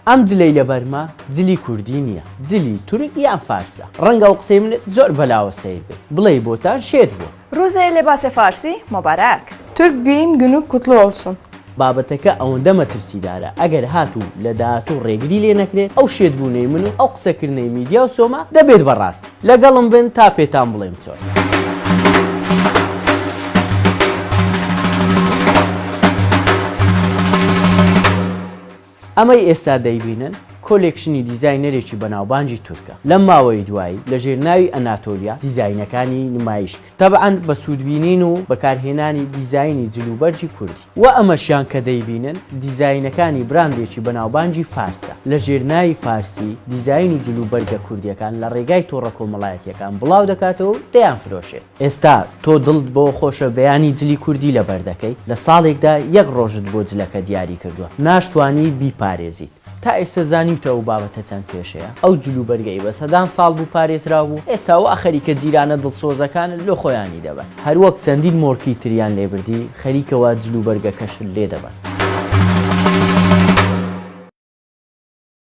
ئەم جلەی لە بەرما جلی کوردی نییە، جلی تورک یان فارسە. ڕەنگە و قسەی منت زۆر بەلاوە سیر بێت، بڵێ بۆتان شێت بووە. روزê لبasê Farsî mübarek. Türk Giyim Günü kutlu olsun. بابەتەکە ئەوەندە مەترسیدارە ئەگەر هاتوو لە داهاتوو ڕێگری لێ نەکرێت ئەو شێتبوونەی من و ئەو قسەکردنەی میدیا و سۆما دەبێت بەڕاستی. لەگەڵم بن تا پێتان بڵێم چۆن. ئەمەی ئێستا دەیبینن کۆلێکشنی دیزاینەرێکی بەناوبانجی تورکە. لەم ماوەی دوایی لە ژێرناوی ئەناتۆلیا دیزاینەکانی نمایش کرد. تەبعەن بە سوودبینین و بەکارهێنانی دیزاینی جلوبەرجی کوردی. و ئەمەشیان کە دەیبینن دیزاینەکانی براندێکی بەناوبانجی فارسە. لە ژێرناوی فارسی دیزاین و جلوبەرگە کوردیەکان لە ڕێگای تۆڕە کۆمەڵایەتیەکان بڵاو دەکاتەوە دەیان فرۆشێت. ئێستا تۆ دڵت بۆ خۆشە بەیانی جلی کوردی لەبەر دەکەی لە ساڵێکدا یەک ڕۆژت بۆ جلەکە دیاری کردووە. ناشتوانی بیپارێزیت. تا ئێستا زانیوتەوە بابەتە چەند کێشەیە ئەو جلوبەرگەی بە سەدان ساڵ بوو پارێزرا بوو ئێستا و خەریکە جیرانە دڵسۆزەکانت لە خۆیانی دەبن هەروەک چەندین مۆرکی تریان لێبردی خەریکەوە جلوبەرگەکەشت لێ دەبن.